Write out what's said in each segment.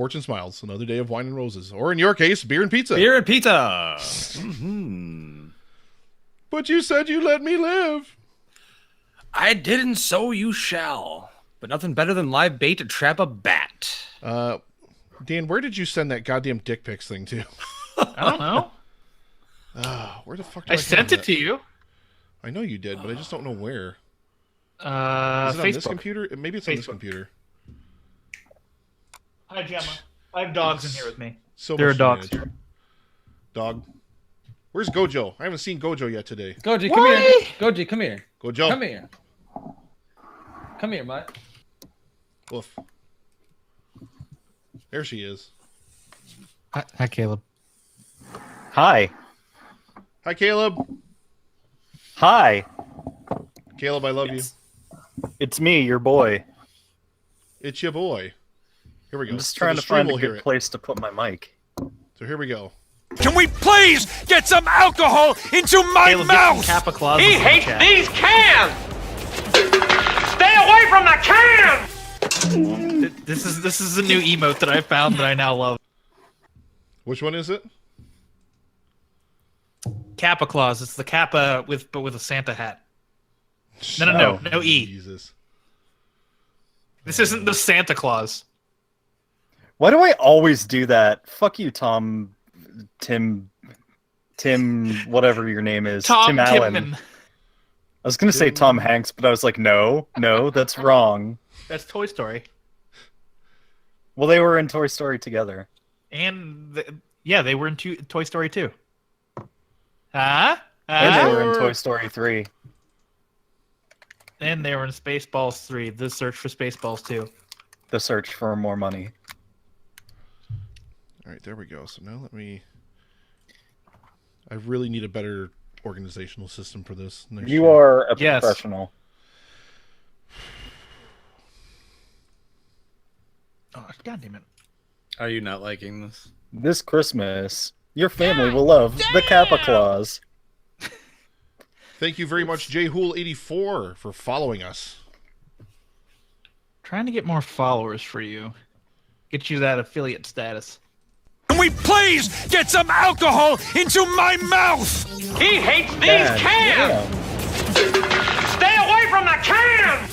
Fortune smiles. Another day of wine and roses. Or in your case, beer and pizza. Beer and pizza. Mm-hmm. But you said you let me live. I didn't, so you shall. But nothing better than live bait to trap a bat. Dan, where did you send that goddamn Dic Picks thing to? I don't know. Where the fuck did I sent it to you. I know you did, but I just don't know where. Is it Facebook. on this computer? Maybe it's on this Facebook. computer. Hi, Gemma. I have dogs in here with me. So There are much dogs advantage. here. Dog. Where's Gojo? I haven't seen Gojo yet today. Goji, come here. Goji, come here. Gojo. Come here. Come here, Mutt. Woof. There she is. Hi, Caleb. Hi. Hi, Caleb. Hi. Caleb, I love you. It's me, your boy. It's your boy. Here we go. I'm just So trying the to stream find a will hear good it. place to put my mic. So here we go. Can we please get some alcohol into my Caleb, get some mouth? Kappa clauses He in the hates chat. these cans! Stay away from the cans! This is a new emote that I found that I now love. Which one is it? Kappa Claus. It's the Kappa with a Santa hat. No E. Jesus. This isn't the Santa Claus. Why do I always do that? Fuck you, Tim, whatever your name is. Tom Tim Allen. Tippmann. I was going to say Tom Hanks, but I was like, no, that's wrong. That's Toy Story. Well, they were in Toy Story together. And they were in Toy Story 2. Huh? And they were in Toy Story 3. And they were in Spaceballs 3. The Search for Spaceballs 2. The Search for More Money. All right, there we go. So now I really need a better organizational system for this. You are a Yes. professional. Oh, God damn it. Are you not liking this? This Christmas, your family will love the Kappa Claus. Thank you very much, JHool84, for following us. Trying to get more followers for you. Get you that affiliate status. Can we please get some alcohol into my mouth? He hates these God cans! Stay away from the cans!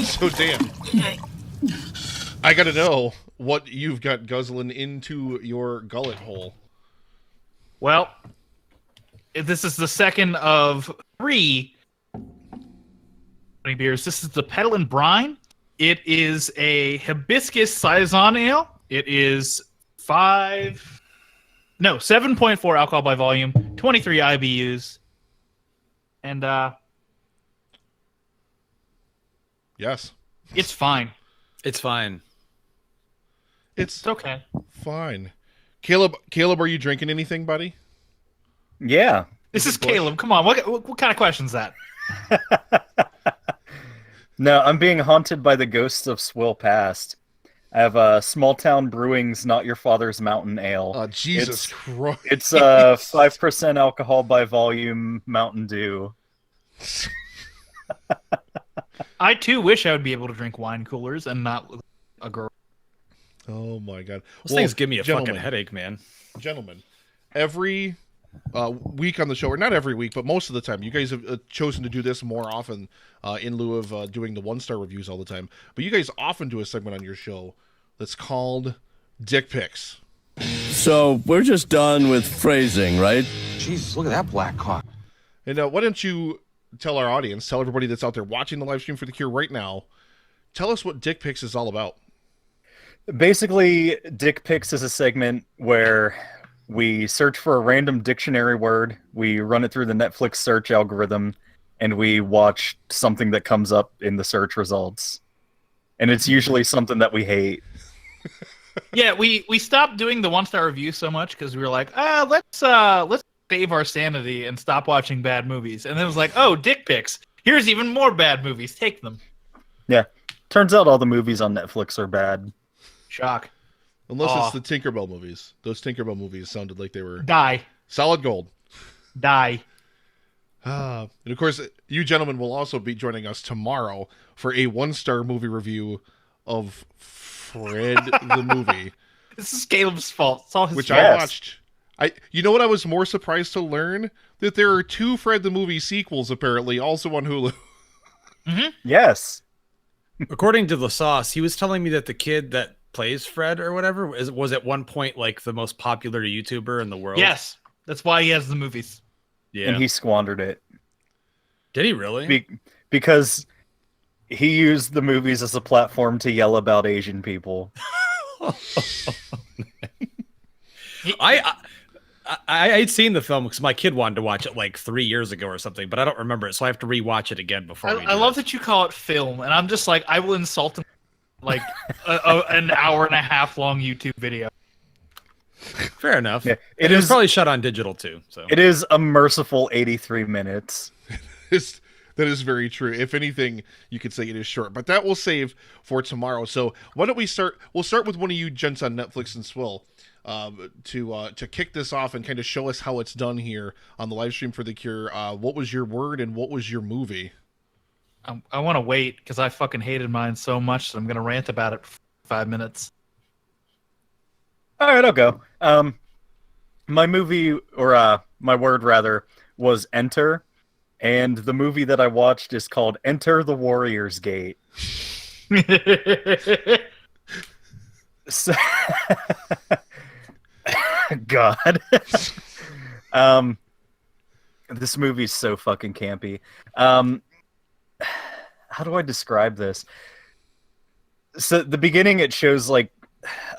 So, Dan, I got to know what you've got guzzling into your gullet hole. Well, this is the second of 3 beers. This is the Pedal and Brine. It is a hibiscus saison ale. It is 7.4 alcohol by volume, 23 IBUs, and Yes. it's fine. It's fine. It's It's okay. fine. Caleb, are you drinking anything, buddy? Yeah. This is Bush? Caleb. Come on, what kind of question is that? No, I'm being haunted by the ghosts of Swill Past. I have Small Town Brewing's Not Your Father's Mountain Ale. Jesus Christ. It's 5% alcohol by volume Mountain Dew. I too wish I would be able to drink wine coolers and not look like a girl. Oh, my God. Those things give me a fucking headache, man. Gentlemen, every week on the show, or not every week, but most of the time, you guys have chosen to do this more often in lieu of doing the one-star reviews all the time. But you guys often do a segment on your show that's called Dic Picks. So we're just done with phrasing, right? Jesus, look at that black cock. And why don't you tell our audience, tell everybody that's out there watching the live stream for The Cure right now, tell us what Dic Picks is all about. Basically, Dic Picks is a segment where we search for a random dictionary word, we run it through the Netflix search algorithm, and we watch something that comes up in the search results. And it's usually something that we hate. Yeah, we stopped doing the one-star review so much because we were like, let's save our sanity and stop watching bad movies. And then it was like, oh, Dic Picks. Here's even more bad movies. Take them. Yeah. Turns out all the movies on Netflix are bad. Shock. Unless it's the Tinkerbell movies. Those Tinkerbell movies sounded like they were Die. solid gold. Die. And of course, you gentlemen will also be joining us tomorrow for a one-star movie review of Fred the movie, This is Caleb's fault. It's all his which fault. I watched. You know what? I was more surprised to learn that there are 2 Fred the movie sequels apparently, also on Hulu. Yes. According to the sauce, he was telling me that the kid that plays Fred or whatever was at one point like the most popular YouTuber in the world. Yes, that's why he has the movies. Yeah. And he squandered it. Did he really? Because he used the movies as a platform to yell about Asian people. I'd seen the film because my kid wanted to watch it like 3 years ago or something, but I don't remember it, so I have to rewatch it again before. I love that you call it film, and I'm just like, I will insult him like an hour and a half long YouTube video. Fair enough. Yeah, it was probably shot on digital too. So it is a merciful 83 minutes. That is very true. If anything, you could say it is short, but that we'll save for tomorrow. So why don't we start? We'll start with one of you gents on Netflix and Swill to kick this off and kind of show us how it's done here on the live stream for The Cure. What was your word and what was your movie? I want to wait because I fucking hated mine so much that I'm going to rant about it for 5 minutes. All right, I'll go. My movie, or my word rather, was Enter. And the movie that I watched is called Enter the Warrior's Gate. So, God. This movie's so fucking campy. How do I describe this? So the beginning, it shows like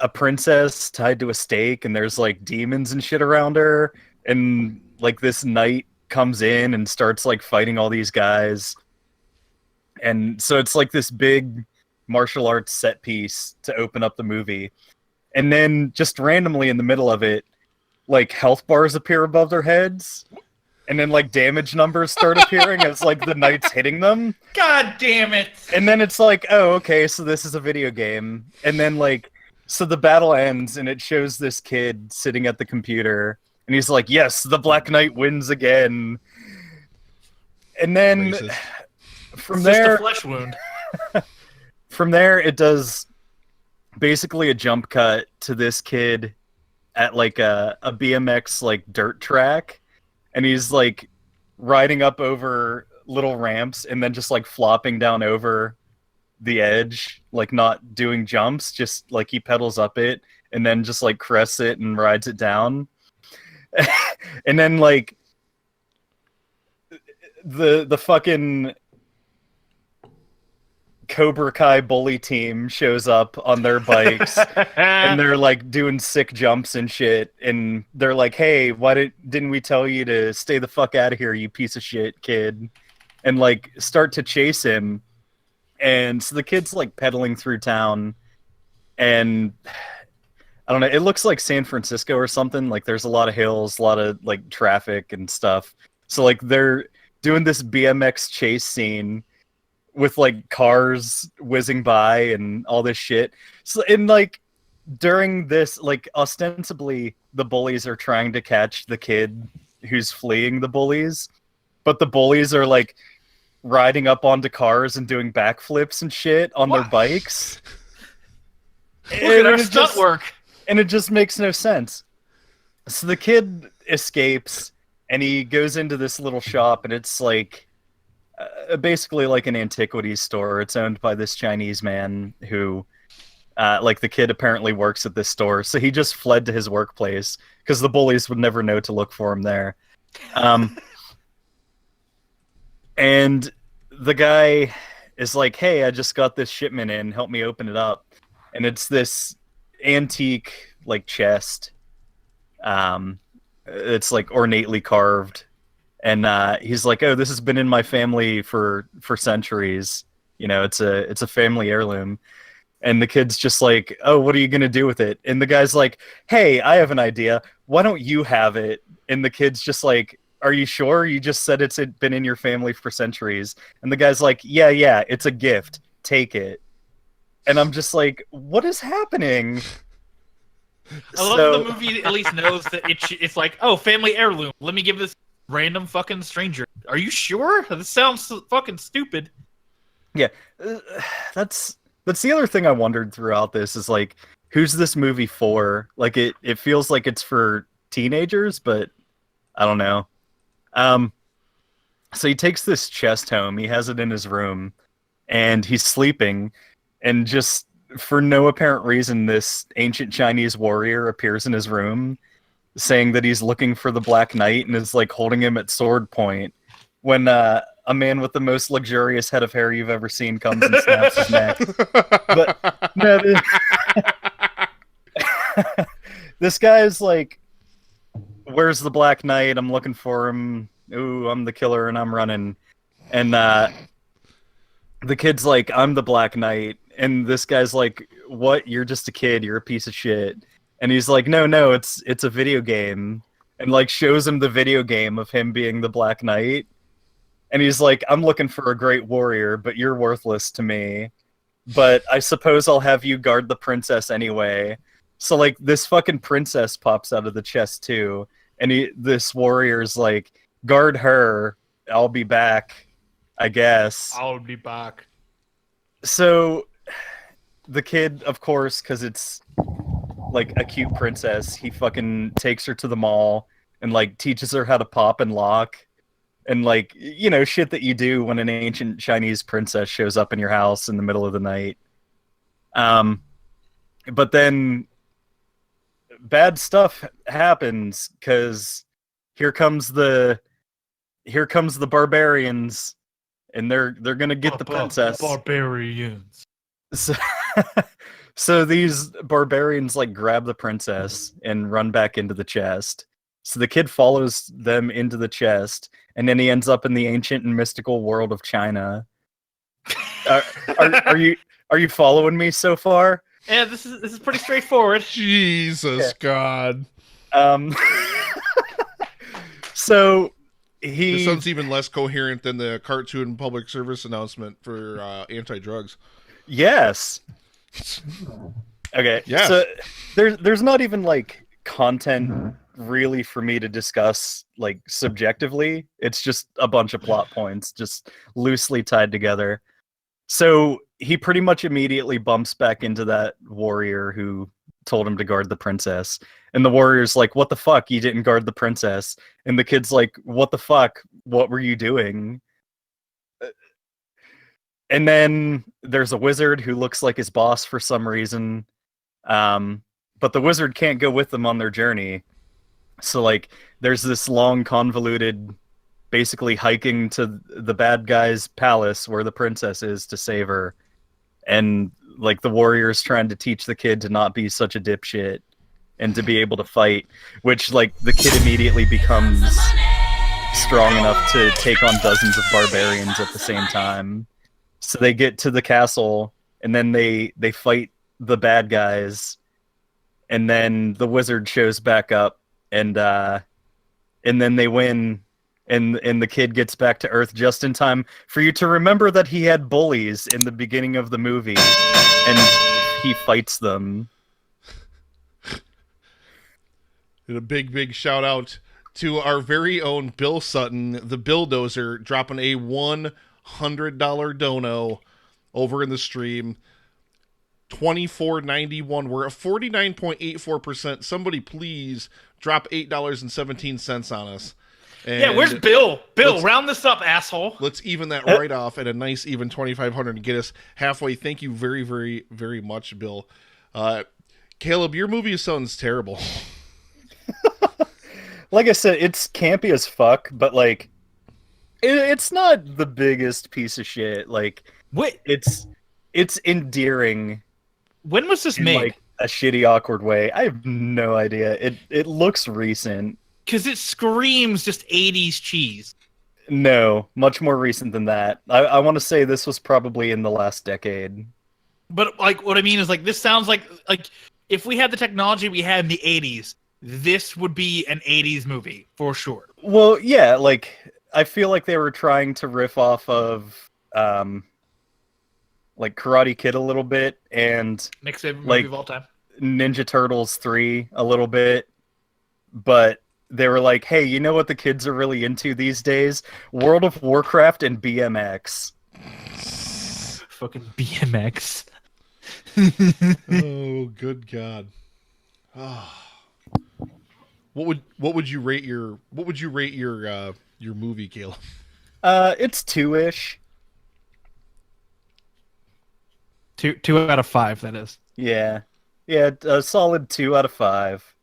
a princess tied to a stake, and there's like demons and shit around her, and like this knight comes in and starts like fighting all these guys, and so it's like this big martial arts set piece to open up the movie, and then just randomly in the middle of it, like health bars appear above their heads, and then like damage numbers start appearing as like the knight's hitting them. God damn it! And then it's like, oh, okay, so this is a video game. And then like, so the battle ends and it shows this kid sitting at the computer and he's like, yes, the Black Knight wins again. And then from there, just a flesh wound. From there, it does basically a jump cut to this kid at like a BMX like dirt track, and he's like riding up over little ramps and then just like flopping down over the edge, like not doing jumps, just like he pedals up it and then just like crests it and rides it down. And then like the fucking Cobra Kai bully team shows up on their bikes and they're like doing sick jumps and shit, and they're like, hey, why didn't we tell you to stay the fuck out of here, you piece of shit kid, and like start to chase him. And so the kid's like pedaling through town, and I don't know, it looks like San Francisco or something. Like there's a lot of hills, a lot of like traffic and stuff. So like they're doing this BMX chase scene with like cars whizzing by and all this shit. So, and like during this, like ostensibly the bullies are trying to catch the kid who's fleeing the bullies, but the bullies are like riding up onto cars and doing backflips and shit on their bikes. Look at our stunt work. And it just makes no sense. So the kid escapes and he goes into this little shop, and it's like basically like an antiquities store. It's owned by this Chinese man who like the kid apparently works at this store. So he just fled to his workplace because the bullies would never know to look for him there. And the guy is like, hey, I just got this shipment in, help me open it up. And it's this antique like chest. It's like ornately carved. And he's like, oh, this has been in my family for centuries. You know, it's a family heirloom. And the kid's just like, oh, what are you going to do with it? And the guy's like, hey, I have an idea. Why don't you have it? And the kid's just like, are you sure? You just said it's been in your family for centuries. And the guy's like, yeah, it's a gift. Take it. And I'm just like, what is happening? I love that the movie at least knows that it's like, oh, family heirloom. Let me give this random fucking stranger. Are you sure? This sounds fucking stupid. Yeah, that's That's the other thing I wondered throughout this is like, who's this movie for? Like, it feels like it's for teenagers, but I don't know. So he takes this chest home. He has it in his room, and he's sleeping, and just for no apparent reason, this ancient Chinese warrior appears in his room, saying that he's looking for the Black Knight and is like holding him at sword point. When a man with the most luxurious head of hair you've ever seen comes and snaps his neck. But no, this guy is like, "Where's the Black Knight? I'm looking for him. Ooh, I'm the killer and I'm running." And the kid's like, "I'm the Black Knight." And this guy's like, "What? You're just a kid. You're a piece of shit." And he's like, No, it's a video game." And like shows him the video game of him being the Black Knight. And he's like, "I'm looking for a great warrior, but you're worthless to me. But I suppose I'll have you guard the princess anyway." So like this fucking princess pops out of the chest too. And this warrior's like, "Guard her. I'll be back, I guess." I'll be back. So the kid, of course, because it's like a cute princess, he fucking takes her to the mall and like teaches her how to pop and lock. And like, you know, shit that you do when an ancient Chinese princess shows up in your house in the middle of the night. But then bad stuff happens because here comes the barbarians, and they're gonna get the princess. Barbarians. So these barbarians like grab the princess and run back into the chest. So the kid follows them into the chest, and then he ends up in the ancient and mystical world of China. Are you following me so far? Yeah, this is pretty straightforward. Jesus God. So This sounds even less coherent than the cartoon public service announcement for anti-drugs. Yes. Okay. Yes. So there's not even like content really for me to discuss like subjectively. It's just a bunch of plot points just loosely tied together. So he pretty much immediately bumps back into that warrior who told him to guard the princess. And the warrior's like, "What the fuck? You didn't guard the princess." And the kid's like, "What the fuck? What were you doing?" And then there's a wizard who looks like his boss for some reason. But the wizard can't go with them on their journey. So like there's this long convoluted basically hiking to the bad guy's palace where the princess is to save her. And like the warrior's trying to teach the kid to not be such a dipshit and to be able to fight, which like the kid immediately becomes strong enough to take on dozens of barbarians at the same time. So they get to the castle and then they fight the bad guys, and then the wizard shows back up and then they win. And the kid gets back to Earth just in time for you to remember that he had bullies in the beginning of the movie, and he fights them. And a big shout out to our very own Bill Sutton, the Billdozer, dropping a $100 dono over in the stream. $24.91. We're at 49.84%. Somebody please drop $8.17 on us. And yeah, where's Bill? Bill, round this up, asshole. Let's even that right off at a nice even 2,500 and get us halfway. Thank you very, very, very much, Bill. Caleb, your movie sounds terrible. Like I said, it's campy as fuck, but like it's not the biggest piece of shit. Like Wait, it's endearing. When was this in made? like a shitty, awkward way. I have no idea. It looks recent. Because it screams just 80s cheese. No, much more recent than that. I want to say this was probably in the last decade. But like, what I mean is like, this sounds like if we had the technology we had in the 80s, this would be an 80s movie for sure. Well, yeah, like I feel like they were trying to riff off of like Karate Kid a little bit and Next favorite movie like of all time. Ninja Turtles 3 a little bit, but they were like, "Hey, you know what the kids are really into these days? World of Warcraft and BMX." Fucking BMX. Oh, good God. What would you rate your movie, Caleb? It's 2-ish. 2 out of 5. That is. Yeah, a solid 2 out of 5.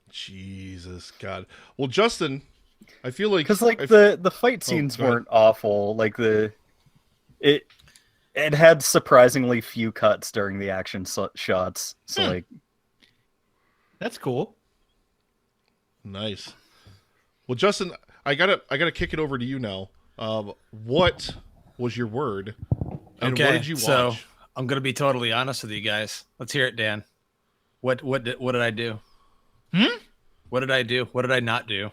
Jesus God. Well, Justin, I feel like Because the fight scenes weren't awful. Like it had surprisingly few cuts during the action shots. So like, that's cool. Nice. Well, Justin, I gotta kick it over to you now. What was your word? And Okay, what did you watch? so I'm gonna be totally honest with you guys. Let's hear it, Dan. What did I do? What did I do? What did I not do?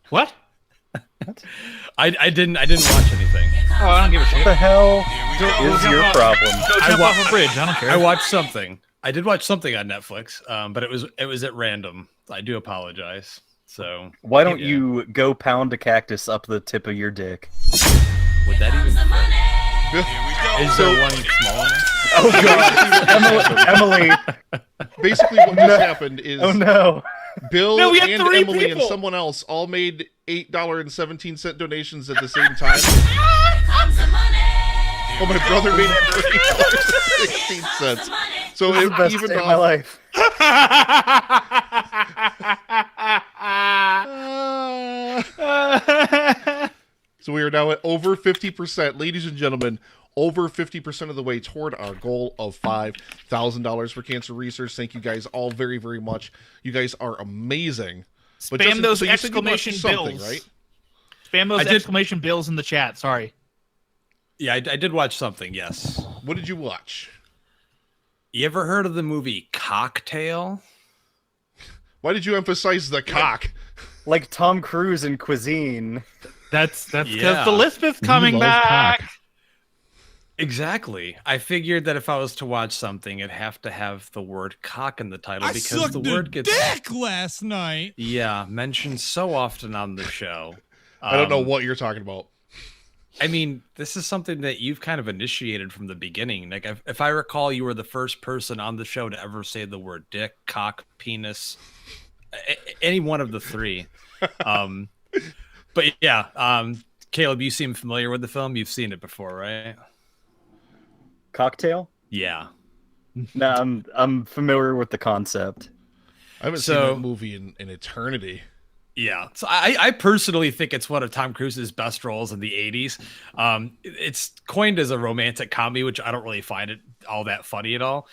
What? I didn't watch anything. Oh, I don't give a shit. what the hell is your problem? Go jump off a bridge. I don't care. I watched something. I did watch something on Netflix, but it was at random. I do apologize. So Why don't you go pound a cactus up the tip of your dick? Would that even fit? Is there one small enough? Oh God, Emily. Basically, what just happened is Oh no. Bill No, we had and 3 Emily people. and someone else all made $8.17 donations at the same time. Oh, my brother made $3.16. So This is it the best evened day of my off. life. So we are now at over 50%, ladies and gentlemen. Over 50% of the way toward our goal of $5,000 for cancer research. Thank you guys all very, very much. You guys are amazing. But Spam Justin, those so you said you watched exclamation something, bills. right? Spam those I did- exclamation bills in the chat. Sorry. Yeah, I did watch something. Yes. What did you watch? You ever heard of the movie Cocktail? Why did you emphasize the cock? Like Tom Cruise in Cuisine. That's because Yeah. the Lisbeth's coming love back. cock. Exactly. I figured that if I was to watch something, it'd have to have the word cock in the title I because sucked the a word gets dick last night. mentioned so often on the show. I don't know what you're talking about. I mean, this is something that you've kind of initiated from the beginning. Like, if I recall, you were the first person on the show to ever say the word dick, cock, penis, any one of the three. But yeah, Caleb, you seem familiar with the film. You've seen it before, right? Cocktail? Yeah. No, I'm familiar with the concept. I haven't seen that movie in eternity. Yeah, so I personally think it's one of Tom Cruise's best roles in the 80s. It's coined as a romantic comedy, which I don't really find it all that funny at all.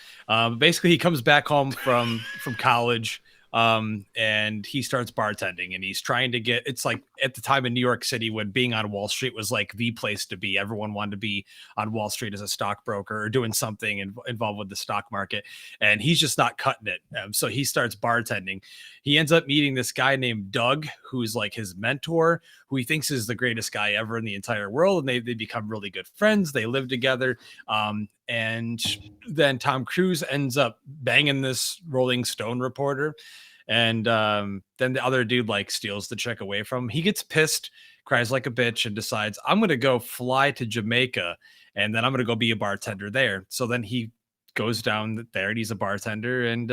Basically, he comes back home from college, and he starts bartending, and he's trying to get, it's like at the time in New York City when being on Wall Street was like the place to be. Everyone wanted to be on Wall Street as a stockbroker or doing something involved with the stock market, and he's just not cutting it. So he starts bartending. He ends up meeting this guy named Doug, who's like his mentor, who he thinks is the greatest guy ever in the entire world, and they become really good friends. They live together, and then Tom Cruise ends up banging this Rolling Stone reporter. And then the other dude like steals the chick away from him. He gets pissed, cries like a bitch, and decides, I'm going to go fly to Jamaica, and then I'm going to go be a bartender there. So then he goes down there, and he's a bartender, and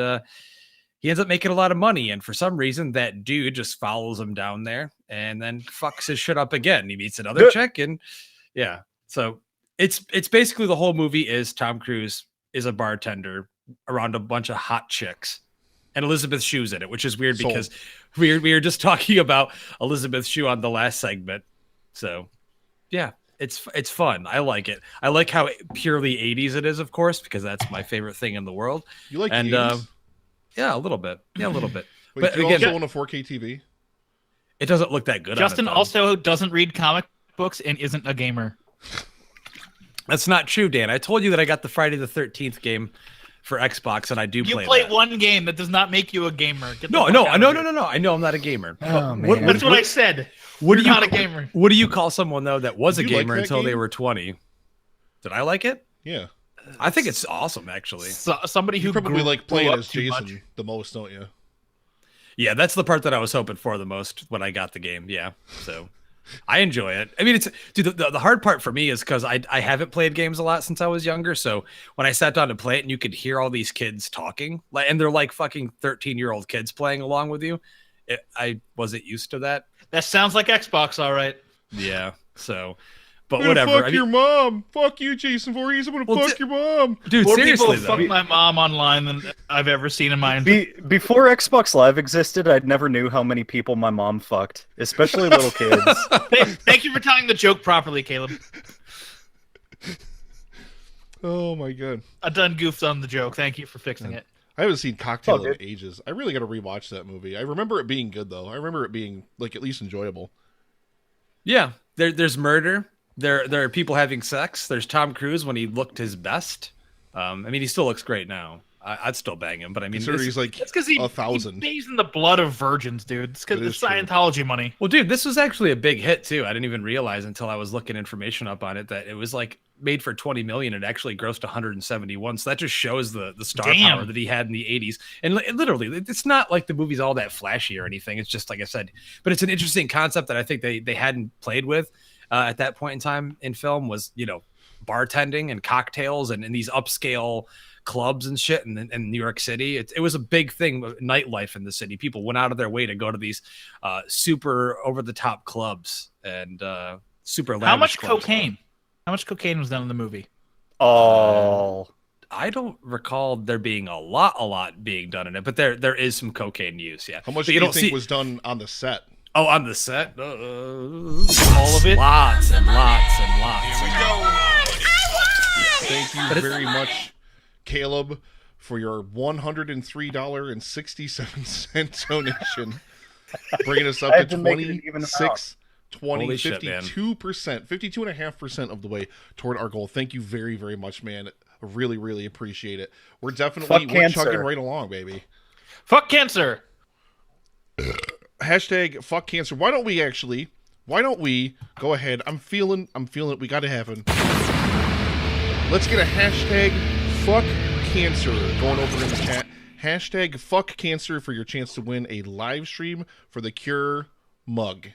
he ends up making a lot of money. And for some reason, that dude just follows him down there and then fucks his shit up again. He meets another chick, and yeah. So it's basically the whole movie is Tom Cruise is a bartender around a bunch of hot chicks. And Elizabeth Shue's in it, which is weird because we were just talking about Elizabeth Shue on the last segment. So, yeah, it's fun. I like it. I like how purely 80s it is, of course, because that's my favorite thing in the world. You like and 80s? Yeah, a little bit. Yeah, a little bit. Wait, but do you again, also own a 4K TV? It doesn't look that good. Justin on it, though. also doesn't read comic books and isn't a gamer. That's not true, Dan. I told you that I got the Friday the 13th game for Xbox, and I do You play play that. one game that does not make you a gamer. Get the No. fuck out of here. I know I'm not a gamer. Oh, What- man. That's what I said. What You're do you not a gamer. What do you call someone though that was a Did you like gamer that until they game? were 20? Did I like it? Yeah. I think it's awesome, actually. Somebody who You probably like grew playing up as too Jason much. the most, don't you? Yeah, that's the part that I was hoping for the most when I got the game. Yeah. So, I enjoy it. I mean, it's dude. The hard part for me is because I haven't played games a lot since I was younger. So when I sat down to play it, and you could hear all these kids talking, like, and they're like fucking 13-year-old kids playing along with you. I wasn't used to that. That sounds like Xbox, all right. Yeah. So, but I'm whatever. Fuck your mom. Fuck you, Jason Voorhees. I'm gonna fuck your mom. Dude, More seriously people though. fuck my mom online than I've ever seen in my. Before Xbox Live existed, I never knew how many people my mom fucked, especially little kids. Thank you for telling the joke properly, Caleb. Oh my god. I done goofed on the joke. Thank you for fixing it. I haven't seen Cocktail in ages. I really got to rewatch that movie. I remember it being good though. I remember it being like at least enjoyable. Yeah, there's murder. There are people having sex. There's Tom Cruise when he looked his best. I mean, he still looks great now. I'd still bang him, but I mean, he's like it's because he 1,000. He's in the blood of virgins, dude. It's because it's Scientology money. Well, dude, this was actually a big hit too. I didn't even realize until I was looking information up on it that it was like made for 20 million. It actually grossed 171. So that just shows the star power that he had in the 80s. And literally, it's not like the movie's all that flashy or anything. It's just like I said, but it's an interesting concept that I think they hadn't played with at that point in time in film was, you know, bartending and cocktails and these upscale clubs and shit in New York City. It was a big thing, nightlife in the city. People went out of their way to go to these super over-the-top clubs and super lavish How much clubs. cocaine? How much cocaine was done in the movie? Oh. I don't recall there being a lot being done in it, but there is some cocaine use, yeah. How much But do you think was done on the set? Oh, on the set? All of it? Lots and lots and lots. Here we go. Thank you very much, Caleb, for your $103.67 donation, bringing us up I to had to make it an even 26, 20, Holy shit, man. 52%, 52.5% of the way toward our goal. Thank you very, very much, man. I really, really appreciate it. We're definitely chugging right along, baby. Fuck cancer. Hashtag fuck cancer. Why don't we go ahead? I'm feeling it. We got to happen. Let's get a hashtag fuck cancer going over in the chat. Hashtag fuck cancer for your chance to win a live stream for the Cure mug.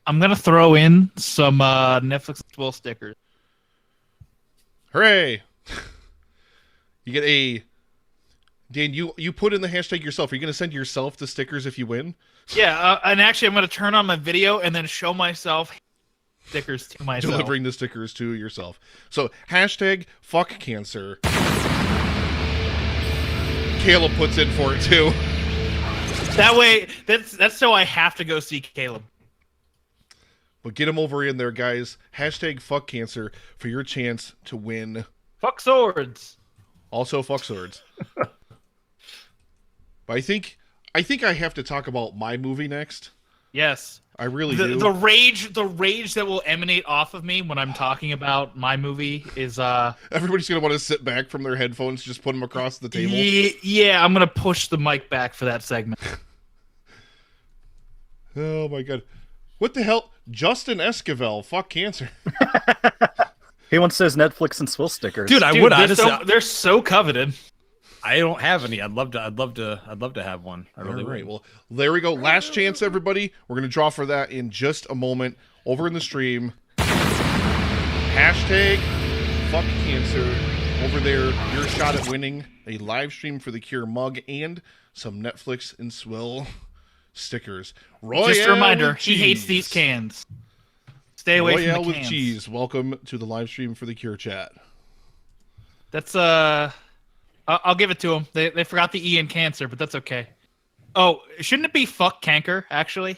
I'm gonna throw in some Netflix and Swill stickers. Hooray! You get a Dan. You put in the hashtag yourself. Are you gonna send yourself the stickers if you win? Yeah, and actually, I'm gonna turn on my video and then show myself stickers to myself. Delivering the stickers to yourself. So hashtag fuck cancer. Caleb puts in for it too. That way, that's so I have to go see Caleb. But get him over in there, guys. Hashtag fuck cancer for your chance to win. Fuck swords. Also, fuck swords. But I think I have to talk about my movie next. Yes. I really do. The rage that will emanate off of me when I'm talking about my movie is everybody's gonna want to sit back from their headphones, just put them across the table. Yeah, I'm gonna push the mic back for that segment. Oh my god. What the hell? Justin Esquivel, fuck cancer. He wants those Netflix and Swill stickers. Dude, Dude, would they're so coveted. I don't have any. I'd love to have one. I really All right, would. well, there we go. Last chance, everybody. We're gonna draw for that in just a moment over in the stream. Hashtag fuck cancer over there. Your shot at winning a live stream for the Cure mug and some Netflix and Swill stickers. Royale Just a reminder, with he hates cheese. these cans. Stay away Royale from the with cans. cheese. Welcome to the live stream for the Cure chat. That's I'll give it to them. They forgot the E in cancer, but that's okay. Oh, shouldn't it be fuck canker, actually?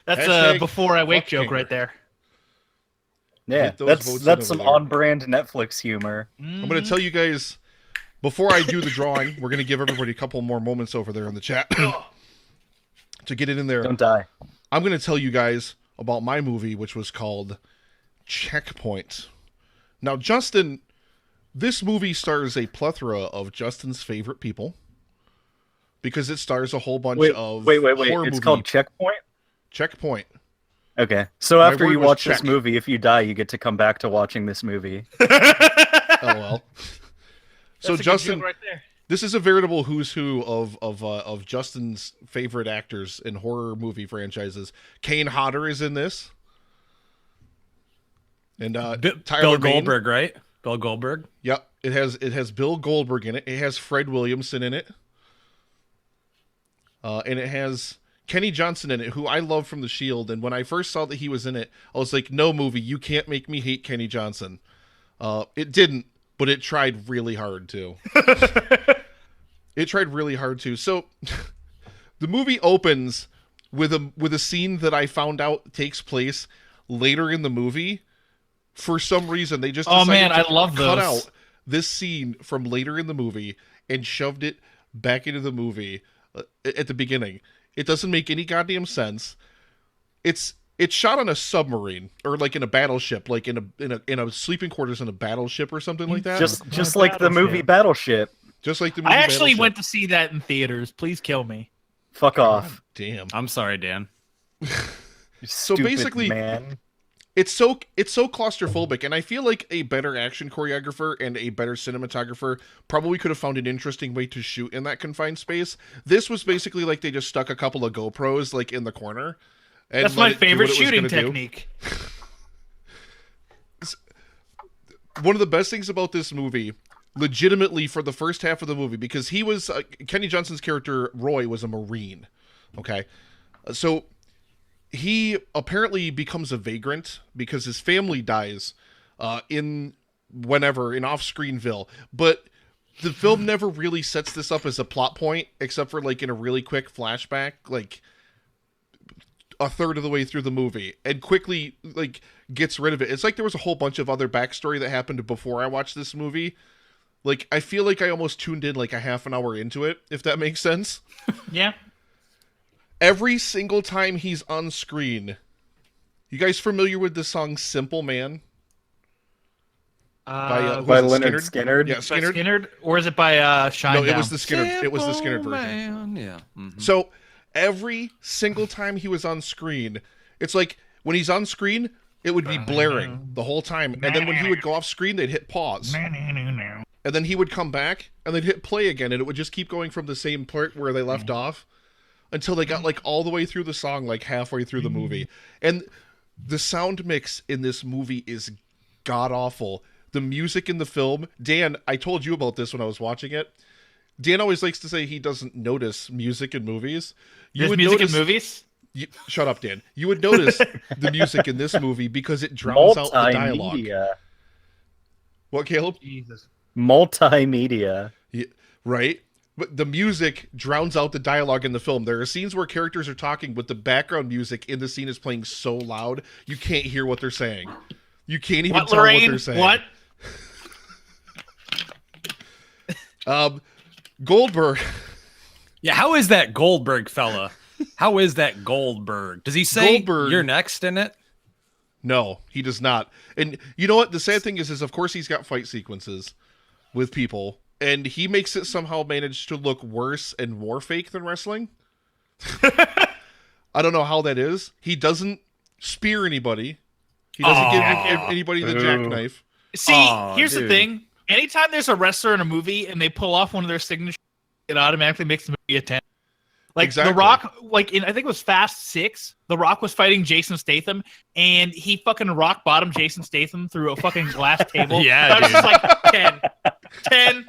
That's Hashtag before I wake fuck joke canker. right there. Yeah, Get those votes in that's some over there. on-brand Netflix humor. I'm going to tell you guys, before I do the drawing, we're going to give everybody a couple more moments over there in the chat to get it in there. Don't die. I'm going to tell you guys about my movie, which was called Checkpoint. Now, Justin, this movie stars a plethora of Justin's favorite people because it stars a whole bunch of Wait. horror It's movie. called Checkpoint? Checkpoint. Okay. So My after word you was watch check. this movie, if you die, you get to come back to watching this movie. LOL. So That's a good Justin, joke right there. This is a veritable who's who of Justin's favorite actors in horror movie franchises. Kane Hodder is in this, and Tyler Bill Mane. Goldberg, right? Bill Goldberg. Yep, it has Bill Goldberg in it. It has Fred Williamson in it, and it has Kenny Johnson in it, who I love from The Shield. And when I first saw that he was in it, I was like, "No movie, you can't make me hate Kenny Johnson." It didn't, but it tried really hard to. It tried really hard to. So, the movie opens with a scene that I found out takes place later in the movie. For some reason, they just decided I to love cut those. out this scene from later in the movie and shoved it back into the movie at the beginning. It doesn't make any goddamn sense. It's shot on a submarine or like in a battleship, like in a sleeping quarters in a battleship or something like that. Just like the movie Battleship. Just like the movie I actually Battleship. went to see that in theaters. Please kill me. Fuck off. Damn. I'm sorry, Dan. So Stupid basically, man. it's so claustrophobic, and I feel like a better action choreographer and a better cinematographer probably could have found an interesting way to shoot in that confined space. This was basically like they just stuck a couple of GoPros like in the corner. And That's let my it do favorite what it was shooting gonna do. technique. One of the best things about this movie, legitimately for the first half of the movie, because he was Kenny Johnson's character Roy was a Marine. Okay, so he apparently becomes a vagrant because his family dies in off-screenville, but the film never really sets this up as a plot point, except for like in a really quick flashback, like a third of the way through the movie, and quickly like gets rid of it. It's like there was a whole bunch of other backstory that happened before I watched this movie. Like, I feel like I almost tuned in like a half an hour into it, if that makes sense. Yeah. Every single time he's on screen, you guys familiar with the song "Simple Man"? By who's it, Leonard Skinner. Yeah, By Skinner. Skinner, or is it by Shinedown? No, it was the Skinner. It was the Skinner version. Man. Yeah. Mhm. So every single time he was on screen, it's like when he's on screen, it would be blaring the whole time, and then when he would go off screen, they'd hit pause, and then he would come back, and they'd hit play again, and it would just keep going from the same part where they left off until they got like all the way through the song, like halfway through the movie. And the sound mix in this movie is god awful. The music in the film, Dan, I told you about this when I was watching it. Dan always likes to say he doesn't notice music in movies. There's music in movies? Shut up, Dan. You would notice the music in this movie because it drowns out the dialogue. Multimedia. What, Caleb? Jesus. Multimedia. Yeah, right? But the music drowns out the dialogue in the film. There are scenes where characters are talking, but the background music in the scene is playing so loud, you can't hear what they're saying. You can't even tell Lorraine? what they're saying. What? Goldberg. Yeah, how is that Goldberg fella? How is that Goldberg? Does he say Goldberg- you're next in it? No, he does not. And you know what? The sad thing is of course he's got fight sequences with people, and he makes it somehow manage to look worse and more fake than wrestling. I don't know how that is. He doesn't spear anybody. He doesn't give anybody the jackknife. See, here's the thing. Anytime there's a wrestler in a movie and they pull off one of their signatures, it automatically makes the movie a 10. Like Exactly. The Rock, like in I think it was Fast 6, The Rock was fighting Jason Statham, and he fucking rock bottomed Jason Statham through a fucking glass table. Yeah, that was just like 10.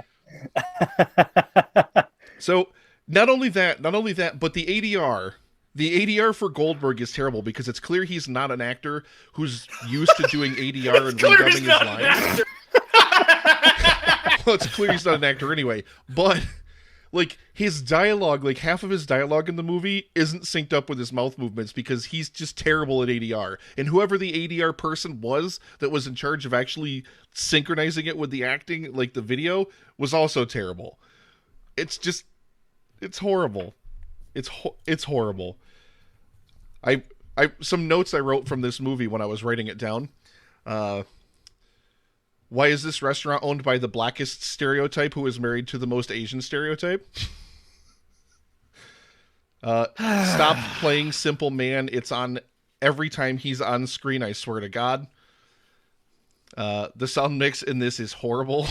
So not only that, but the ADR. The ADR for Goldberg is terrible because it's clear he's not an actor who's used to doing ADR and Clear redubbing he's his not an lines. actor. Well, it's clear he's not an actor anyway. But like his dialogue, like half of his dialogue in the movie isn't synced up with his mouth movements because he's just terrible at ADR. And whoever the ADR person was that was in charge of actually synchronizing it with the acting, like the video, was also terrible. It's horrible. It's horrible. I some notes I wrote from this movie when I was writing it down. Why is this restaurant owned by the blackest stereotype who is married to the most Asian stereotype? Stop playing Simple Man. It's on every time he's on screen, I swear to God. The sound mix in this is horrible.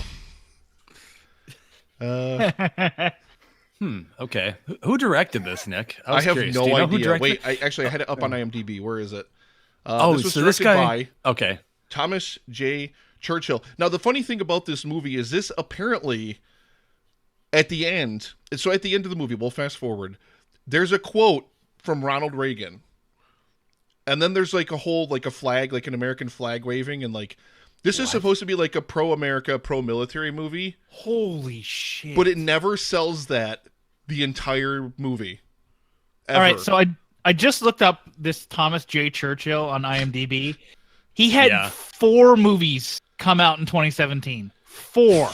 Okay. Who directed this, Nick? I was have curious. no Do you know who idea. directed Wait, I had it up on IMDb. Where is it? Oh, this was so this directed guy. by Okay. Thomas J. Churchill. Now, the funny thing about this movie is this apparently, at the end, so at the end of the movie, we'll fast forward, there's a quote from Ronald Reagan. And then there's like a whole, like a flag, like an American flag waving. And like, this is supposed to be like a pro-America, pro-military movie. Holy shit. But it never sells that the entire movie. Ever. All right, so I just looked up this Thomas J. Churchill on IMDb. He had 4 movies come out in 2017. 4.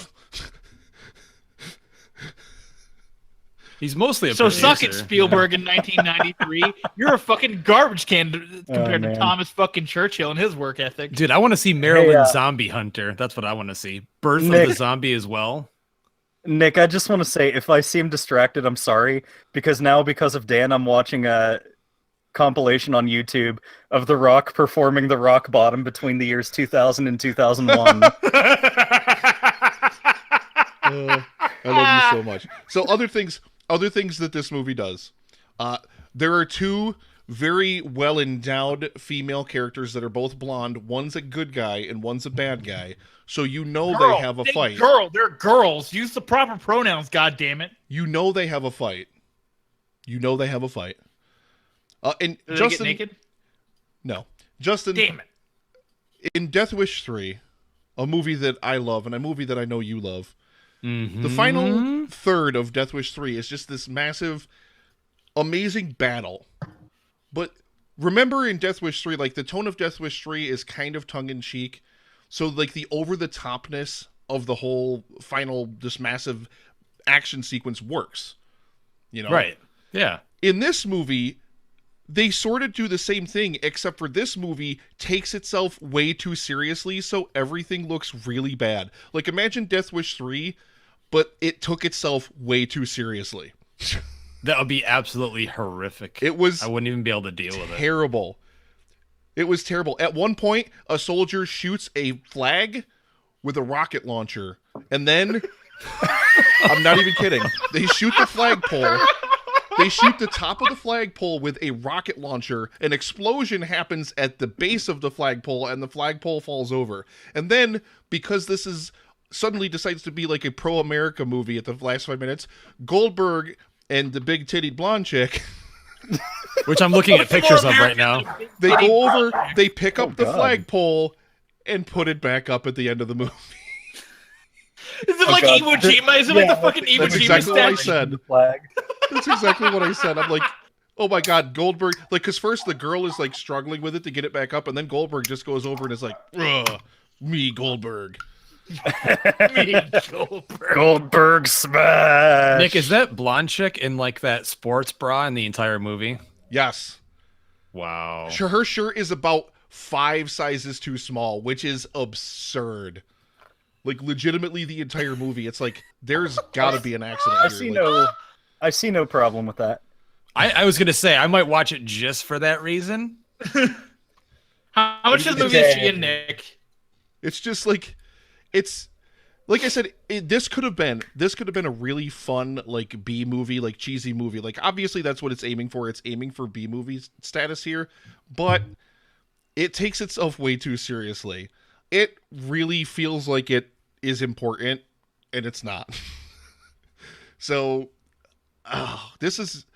He's mostly a So producer. suck it, Spielberg in 1993. You're a fucking garbage can compared to man. Thomas fucking Churchill and his work ethic. Dude, I want to see Maryland Zombie Hunter. That's what I want to see. Birth Nick. of the Zombie as well. Nick, I just want to say, if I seem distracted, I'm sorry, because of Dan, I'm watching a compilation on YouTube of The Rock performing The Rock Bottom between the years 2000 and 2001. I love you so much. So other things that this movie does. There are 2 very well-endowed female characters that are both blonde. One's a good guy and one's a bad guy. So they have a fight. They're girls. Use the proper pronouns, goddammit. They have a fight. And Do they Justin, get naked? No. Justin, Damn it. in Death Wish 3, a movie that I love and a movie that I know you love, Mm-hmm. the final third of Death Wish 3 is just this massive, amazing battle. But remember in Death Wish 3, like the tone of Death Wish 3 is kind of tongue-in-cheek. So like the over-the-topness of the whole final, this massive action sequence works. Right. Yeah. In this movie, they sort of do the same thing, except for this movie takes itself way too seriously, so everything looks really bad. Like, imagine Death Wish 3, but it took itself way too seriously. That would be absolutely horrific. It was I wouldn't even be able to deal with it. terrible. It was terrible. At one point, a soldier shoots a flag with a rocket launcher, and then... I'm not even kidding. They shoot the flagpole... They shoot the top of the flagpole with a rocket launcher. An explosion happens at the base of the flagpole, and the flagpole falls over. And then, because this is suddenly decides to be like a pro-America movie at the last 5 minutes, Goldberg and the big-titted blonde chick, which I'm looking at pictures of right now, they go over, they pick up the flagpole, and put it back up at the end of the movie. Is it like Iwo Jima? Is it like the fucking Iwo That's Jima exactly what I statue? said. That's exactly what I said. I'm like, oh my God, Goldberg. Like, because first the girl is like struggling with it to get it back up, and then Goldberg just goes over and is like, ugh, me, Goldberg. Goldberg smash! Nick, is that blonde chick in like that sports bra in the entire movie? Yes. Wow. Sure, her shirt is about 5 sizes too small, which is absurd. Like, legitimately, the entire movie, it's like, there's gotta be an accident here. I see no problem with that. I was gonna say I might watch it just for that reason. How much of the movie is she in, Nick? It's just like, it's like I said, this could have been a really fun like B movie, like cheesy movie. Like, obviously that's what it's aiming for. It's aiming for B movie status here, but it takes itself way too seriously. It really feels like it is important, and it's not. So, this is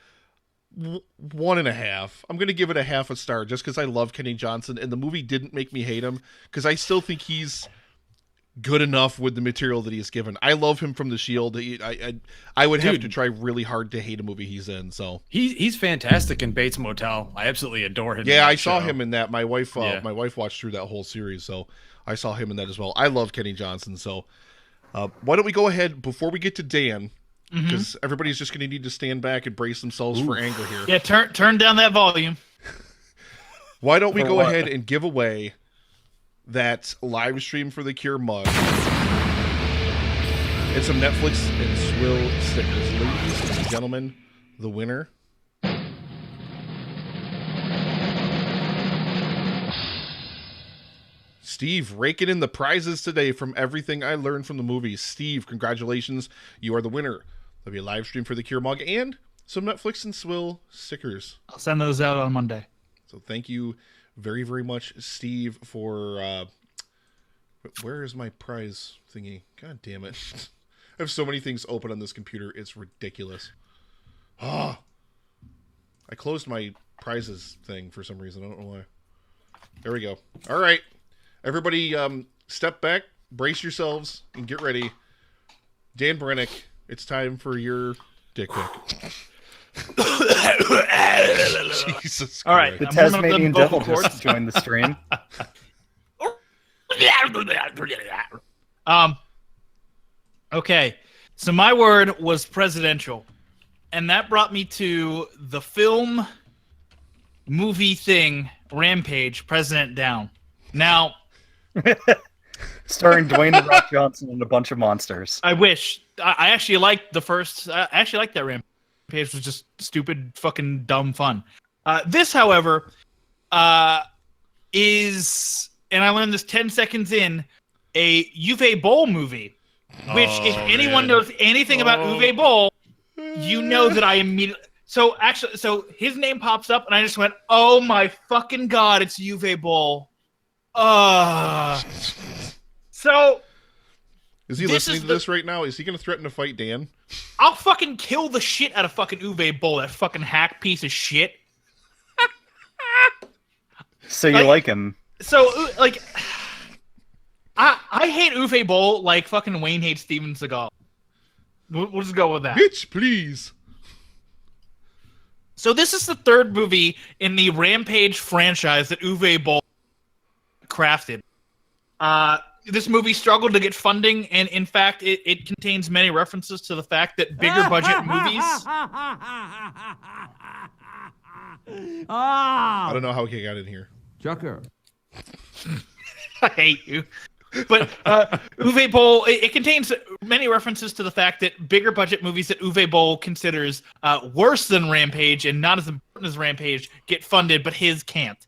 1.5. I'm going to give it a 0.5 star just because I love Kenny Johnson, and the movie didn't make me hate him because I still think he's good enough with the material that he's given. I love him from The Shield. I would have to try really hard to hate a movie he's in. So he's fantastic in Bates Motel. I absolutely adore him. Yeah, I saw him in that. My wife watched through that whole series, so I saw him in that as well. I love Kenny Johnson. So why don't we go ahead before we get to Dan? Because everybody's just going to need to stand back and brace themselves for anger here. Yeah, turn down that volume. Why don't we go ahead and give away that live stream for the Cure mug and some Netflix and Swill stickers. Ladies and gentlemen, the winner Steve, raking in the prizes today from everything I learned from the movies. Steve, congratulations. You are the winner. There'll be a live stream for the Cure mug and some Netflix and Swill stickers. I'll send those out on Monday. So thank you very, very much, Steve, for... where is my prize thingy? God damn it. I have so many things open on this computer. It's ridiculous. Ah, I closed my prizes thing for some reason. I don't know why. There we go. All right. Everybody step back, brace yourselves, and get ready. Dan Brennick, it's time for your dick pic. Jesus All right. The I'm warming up them Tasmanian vocal Devil just cords. joined the stream. Okay. So my word was presidential. And that brought me to the film movie thing, Rampage, President Down. Now, Starring Dwayne The Rock Johnson and a bunch of monsters. I wish. I actually liked the first. I actually liked that Rampage. It was just stupid, fucking dumb fun. This, however, is, and I learned this 10 seconds in, a Uwe Boll movie. Which, if anyone knows anything about Uwe Boll, you know that I immediately. So his name pops up, and I just went, "Oh my fucking god, it's Uwe Boll." So. Is he listening to this right now? Is he going to threaten to fight Dan? I'll fucking kill the shit out of fucking Uwe Boll, that fucking hack piece of shit. So you like him? So, like, I hate Uwe Boll like fucking Wayne hates Steven Seagal. We'll just go with that. Bitch, please. So this is the third movie in the Rampage franchise that Uwe Boll crafted. This movie struggled to get funding, and in fact, it contains many references to the fact that bigger budget movies... I don't know how he got in here. Chucker. I hate you. But Uwe Boll, it contains many references to the fact that bigger budget movies that Uwe Boll considers worse than Rampage and not as important as Rampage get funded, but his can't.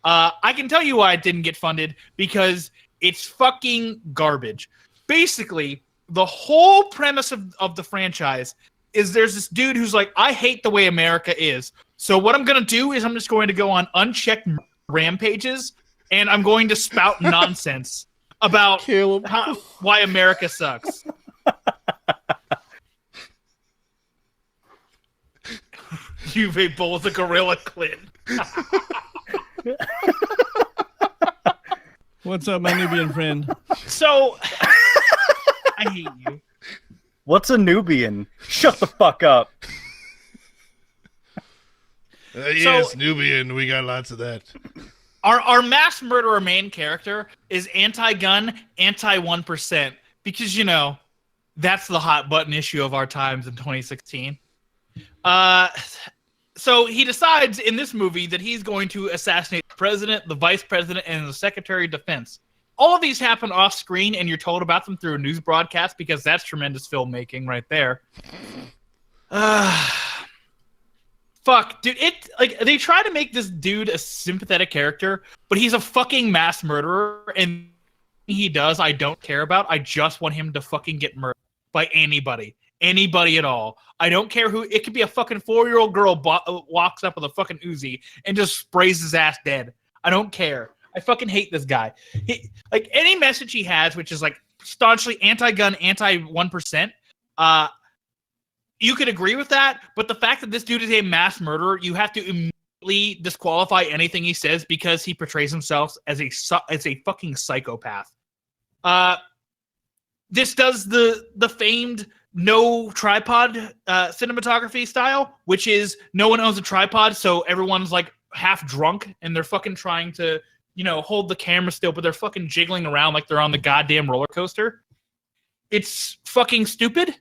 I can tell you why it didn't get funded, because it's fucking garbage. Basically, the whole premise of the franchise is there's this dude who's like, I hate the way America is. So what I'm going to do is I'm just going to go on unchecked rampages, and I'm going to spout nonsense about why America sucks. Uwe Boll's a gorilla Clint. What's up, my Nubian friend? So, I hate you. What's a Nubian? Shut the fuck up. Yes, Nubian. We got lots of that. Our mass murderer main character is anti-gun, anti-1%, because, you know, that's the hot button issue of our times in 2016. So he decides in this movie that he's going to assassinate the president, the vice president, and the secretary of defense. All of these happen off screen, and you're told about them through a news broadcast, because that's tremendous filmmaking right there. Fuck, dude, they try to make this dude a sympathetic character, but he's a fucking mass murderer, and he does, I don't care about. I just want him to fucking get murdered by anybody. Anybody at all. I don't care who. It could be a fucking 4-year-old girl walks up with a fucking Uzi and just sprays his ass dead. I don't care. I fucking hate this guy. Like, any message he has, which is like staunchly anti-gun, anti-1%, you could agree with that, but the fact that this dude is a mass murderer, you have to immediately disqualify anything he says because he portrays himself as a fucking psychopath. This does the famed no tripod cinematography style, which is no one owns a tripod, so everyone's like half drunk and they're fucking trying to, you know, hold the camera still, but they're fucking jiggling around like they're on the goddamn roller coaster. It's fucking stupid.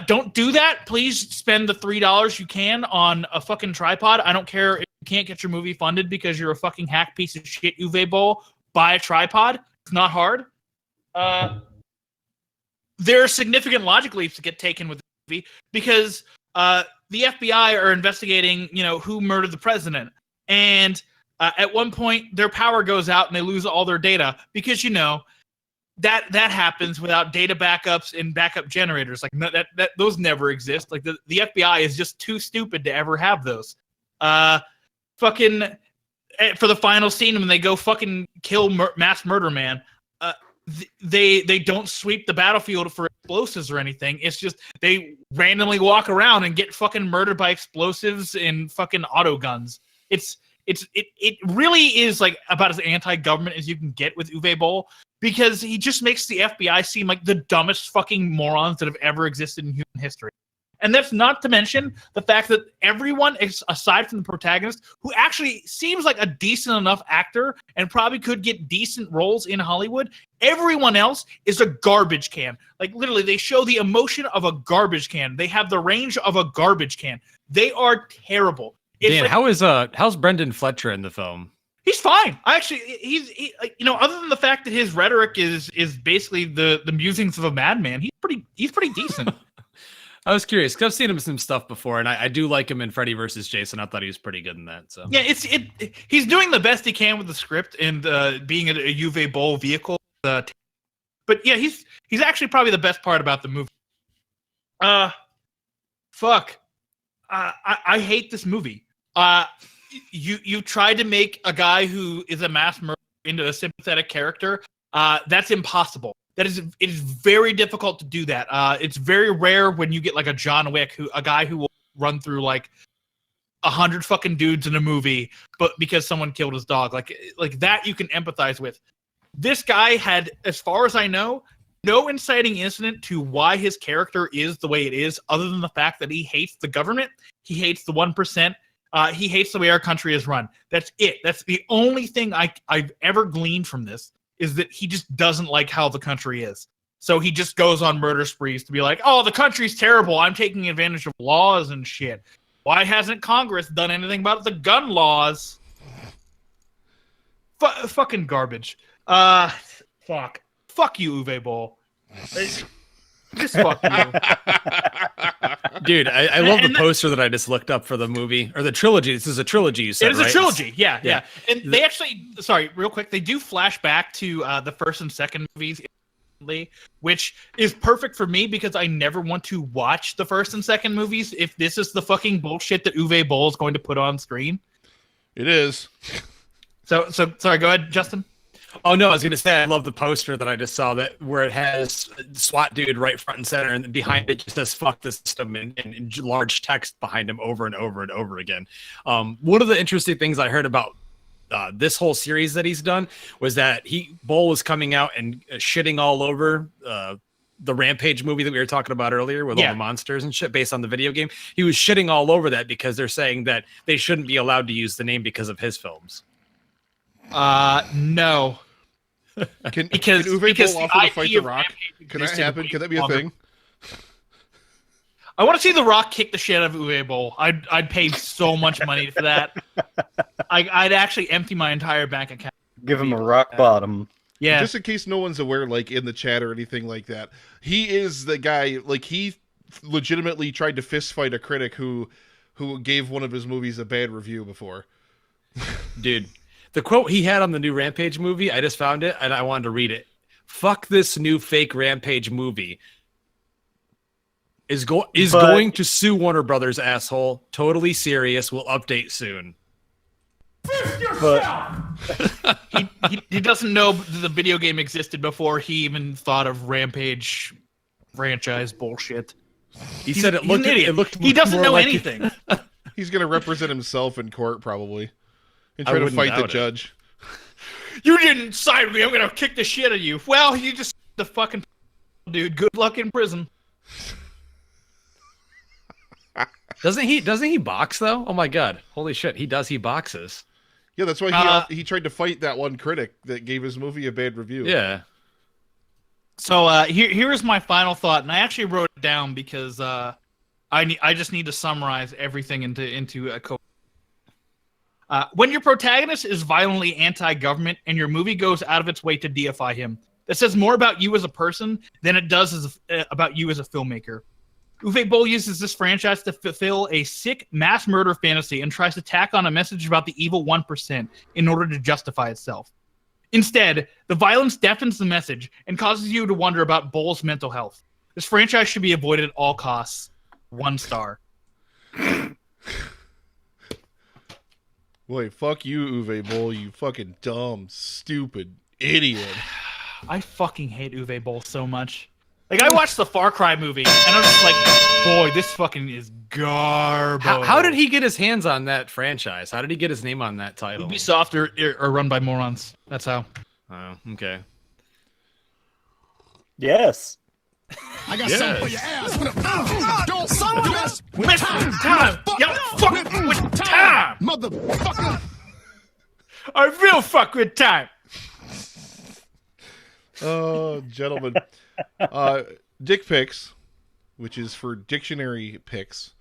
Don't do that. Please spend the $3 you can on a fucking tripod. I don't care if you can't get your movie funded because you're a fucking hack piece of shit, Uwe Boll. Buy a tripod. It's not hard. There are significant logic leaps to get taken with the movie because the FBI are investigating, you know, who murdered the president. And At one point, their power goes out and they lose all their data because, that happens without data backups and backup generators. Like that those never exist. Like the FBI is just too stupid to ever have those. Fucking for the final scene when they go fucking kill mass murder man, they don't sweep the battlefield for explosives or anything. It's just they randomly walk around and get fucking murdered by explosives and fucking auto guns. It really is like about as anti-government as you can get with Uwe Boll, because he just makes the FBI seem like the dumbest fucking morons that have ever existed in human history. And that's not to mention the fact that everyone, aside from the protagonist, who actually seems like a decent enough actor and probably could get decent roles in Hollywood, everyone else is a garbage can. Like literally, they show the emotion of a garbage can. They have the range of a garbage can. They are terrible. Dan, how's Brendan Fletcher in the film? He's fine. He's other than the fact that his rhetoric is basically the musings of a madman, he's pretty decent. I was curious because I've seen him in some stuff before, and I do like him in Freddy vs. Jason. I thought he was pretty good in that. So yeah, he's doing the best he can with the script and being a Uwe Boll vehicle. But yeah, he's actually probably the best part about the movie. Fuck. I hate this movie. You tried to make a guy who is a mass murderer into a sympathetic character. That's impossible. It is very difficult to do that. It's very rare when you get like a John Wick, a guy who will run through like 100 fucking dudes in a movie, but because someone killed his dog, like that you can empathize with. This guy had, as far as I know, no inciting incident to why his character is the way it is, other than the fact that he hates the government, he hates the 1%, he hates the way our country is run. That's it. That's the only thing I've ever gleaned from this, is that he just doesn't like how the country is. So he just goes on murder sprees to be like, oh, the country's terrible. I'm taking advantage of laws and shit. Why hasn't Congress done anything about the gun laws? Fucking garbage. Fuck. Fuck you, Uwe Boll. Just fuck you. Dude, I love the poster that I just looked up for the movie, or the trilogy. This is a trilogy, you said, It is right? a trilogy, yeah. And they actually, sorry, real quick, they do flash back to the first and second movies, which is perfect for me because I never want to watch the first and second movies if this is the fucking bullshit that Uwe Boll is going to put on screen. It is. So sorry, go ahead, Justin. Oh no, I was gonna say I love the poster that I just saw, that where it has SWAT dude right front and center, and behind it just says "fuck the system" in large text behind him over and over and over again. One of the interesting things I heard about this whole series that he's done was that Boll was coming out and shitting all over the Rampage movie that we were talking about earlier with all the monsters and shit based on the video game. He was shitting all over that because they're saying that they shouldn't be allowed to use the name because of his films. No. Can Uwe Boll offer to fight The Rock? Can that happen? Can that be a thing? I want to see The Rock kick the shit out of Uwe Boll. I'd pay so much money for that. I'd actually empty my entire bank account. Give him a rock bottom. Yeah. Just in case no one's aware, like in the chat or anything like that, he is the guy. Like he legitimately tried to fist fight a critic who gave one of his movies a bad review before. Dude. The quote he had on the new Rampage movie, I just found it, and I wanted to read it. "Fuck this new fake Rampage movie. Is going to sue Warner Brothers, asshole. Totally serious. We'll update soon." But he doesn't know the video game existed before he even thought of Rampage franchise bullshit. He said it looked. It looked. He doesn't know anything. He's gonna represent himself in court probably. And try to fight the judge. You didn't side with me. I'm gonna kick the shit out of you. Well, you just the fucking dude. Good luck in prison. Doesn't he box though? Oh my god! Holy shit! He boxes. Yeah, that's why he tried to fight that one critic that gave his movie a bad review. Yeah. So here is my final thought, and I actually wrote it down because I just need to summarize everything into a code. When your protagonist is violently anti-government and your movie goes out of its way to deify him, that says more about you as a person than it does about you as a filmmaker. Uwe Boll uses this franchise to fulfill a sick mass murder fantasy and tries to tack on a message about the evil 1% in order to justify itself. Instead, the violence deafens the message and causes you to wonder about Boll's mental health. This franchise should be avoided at all costs. 1 star. Boy, fuck you, Uwe Boll, you fucking dumb, stupid idiot. I fucking hate Uwe Boll so much. Like, I watched the Far Cry movie, and I'm just like, boy, this fucking is garbage. How did he get his hands on that franchise? How did he get his name on that title? Ubisoft or run by morons. That's how. Oh, okay. Yes. I got something for your ass. Don't mess With time. Yo, fuck with time. motherfucker. I will fuck with time. Oh, gentlemen. Dic Picks, which is for dictionary picks,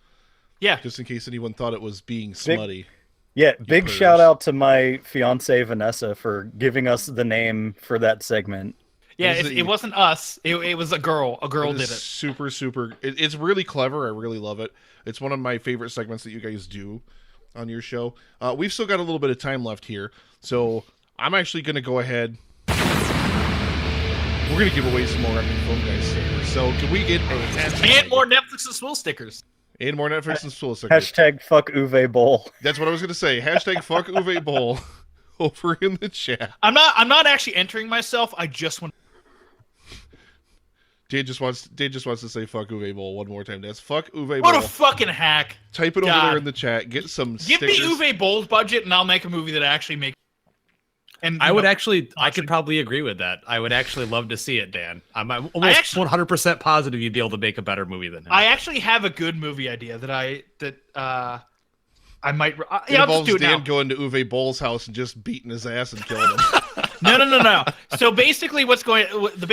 Yeah. just in case anyone thought it was being smutty. Yeah, big pervs. shout out to my fiance Vanessa for giving us the name for that segment. Yeah, Is it- it wasn't us. It was a girl. A girl did is it. Super, super. It's really clever. I really love it. It's one of my favorite segments that you guys do on your show. We've still got a little bit of time left here, so I'm actually going to go ahead. We're going to give away some more Epic Film Guys stickers. So can we get And more Netflix and Swill stickers. and more Netflix and Swill stickers? Hashtag fuck Uwe Boll. That's what I was going to say. Hashtag fuck Uwe Boll over in the chat. I'm not actually entering myself. I just want. Dave just wants to say fuck Uwe Boll one more time. That's fuck Uwe What Boll. a fucking hack! Type it over God. there in the chat. Get some Give stickers. me Uwe Boll's budget, and I'll make a movie that actually makes. And I could probably agree with that. I would actually love to see it, Dan. I'm almost 100% positive you'd be able to make a better movie than him. I actually have a good movie idea that I might. It I'll just involves do it Dan now. going to Uwe Boll's house and just beating his ass and killing him. No. So basically, the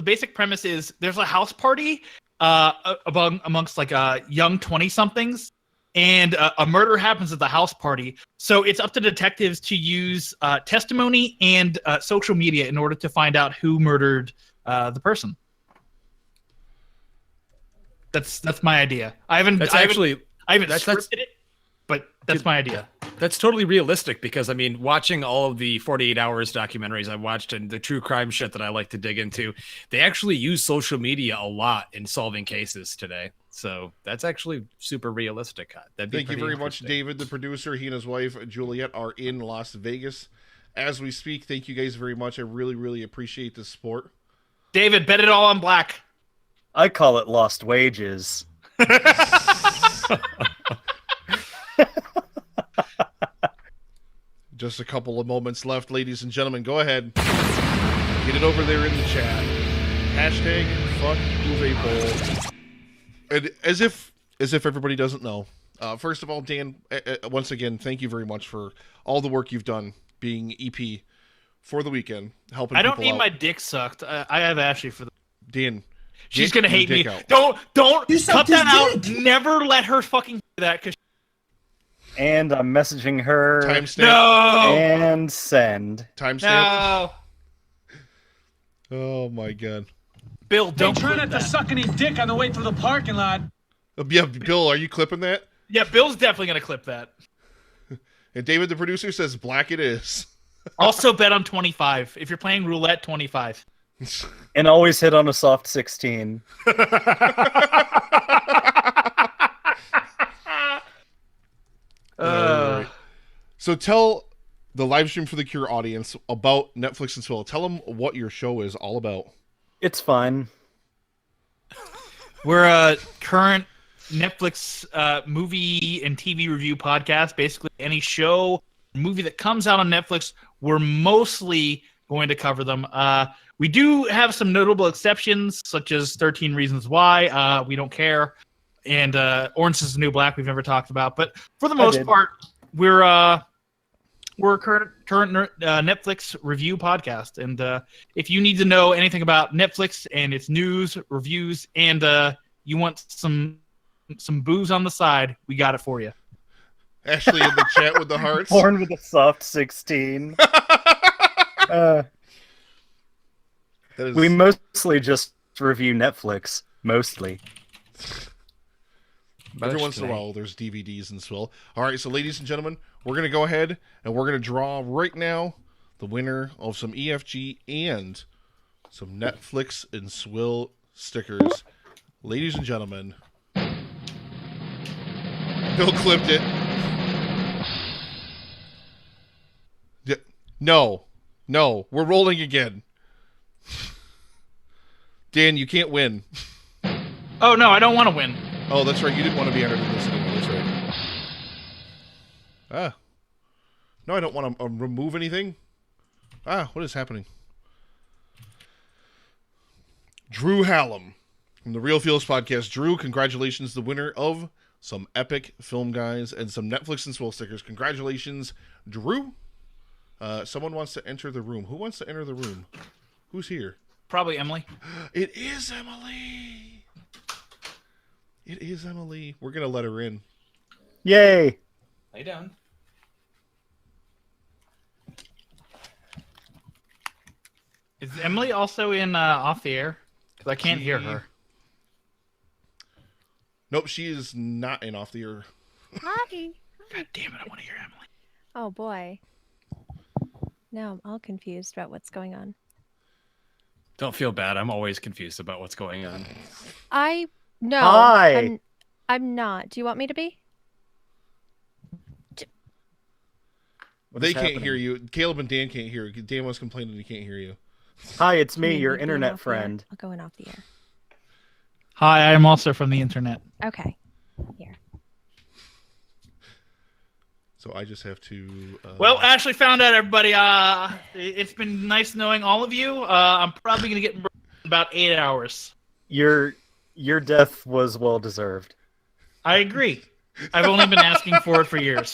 basic premise is there's a house party amongst like young 20-somethings, and a murder happens at the house party. So it's up to detectives to use testimony and social media in order to find out who murdered the person. That's my idea. I haven't scripted it, but that's my idea. That's totally realistic because, I mean, watching all of the 48 Hours documentaries I've watched and the true crime shit that I like to dig into, they actually use social media a lot in solving cases today. So that's actually super realistic. That'd be Thank you pretty very much, interesting. David, the producer. He and his wife, Juliet, are in Las Vegas as we speak. Thank you guys very much. I really, really appreciate the support. David, bet it all on black. I call it lost wages. Just a couple of moments left, ladies and gentlemen. Go ahead. Get it over there in the chat. Hashtag fuck Uwe Boll. And as if everybody doesn't know. First of all, Dan, once again, thank you very much for all the work you've done being EP for the weekend, helping I don't people need out. my dick sucked. I have Ashley for the. Dan, She's get gonna your hate me. dick out. Don't You cut sucked that his out. dick. Never let her fucking do that. Cause And I'm messaging her. Timestamp. no, And send. Timestamp. no, Oh my god. Bill, don't Try clip not to that. suck any dick on the way through the parking lot. Yeah, Bill, are you clipping that? Yeah, Bill's definitely gonna clip that. And David, the producer, says black it is. Also, bet on 25. If you're playing roulette, 25. And always hit on a soft 16. Alright. So tell the Livestream for the Cure audience about Netflix and Swill. Tell them what your show is all about. It's fine. We're a current Netflix movie and TV review podcast. Basically, any show, movie that comes out on Netflix, we're mostly going to cover them. We do have some notable exceptions, such as 13 Reasons Why. We don't care. And Orange is the New Black, we've never talked about. But for the most part, we're a current Netflix review podcast. And if you need to know anything about Netflix and its news, reviews, and you want some booze on the side, we got it for you. Ashley in the chat with the hearts. Born with a soft 16. That is... We mostly just review Netflix. Mostly. Every once in a while, there's DVDs in Swill. All right, so ladies and gentlemen, we're going to go ahead and we're going to draw right now the winner of some EFG and some Netflix and Swill stickers. Ladies and gentlemen, Bill clipped it. No, we're rolling again. Dan, you can't win. Oh, no, I don't want to win. Oh, that's right. You didn't want to be entered in this anymore. That's right. No, I don't want to remove anything. What is happening? Drew Hallam from the Real Feels podcast. Drew, congratulations, the winner of some epic film guys and some Netflix and Swill stickers. Congratulations, Drew. Someone wants to enter the room. Who wants to enter the room? Who's here? Probably Emily. It is Emily. It is Emily. We're going to let her in. Yay! Lay down. Is Emily also in Off the Air? Because I can't hear her. Nope, she is not in Off the Air. Hi. God damn it, I want to hear Emily. Oh, boy. Now I'm all confused about what's going on. Don't feel bad. I'm always confused about what's going on. No. Hi. I'm not. Do you want me to be? They can't hear you. Caleb and Dan can't hear you. Dan was complaining he can't hear you. Hi, it's me, Maybe your go internet off the friend. air. I'll go in off the air. Hi, I'm also from the internet. Okay. Here. So I just have to... Well, Ashley found out, everybody. It's been nice knowing all of you. I'm probably going to get in about 8 hours. Your death was well deserved. I agree. I've only been asking for it for years.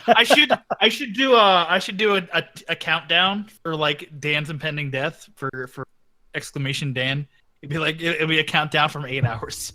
I should do a countdown for like Dan's impending death for exclamation Dan. It'd be a countdown from 8 hours.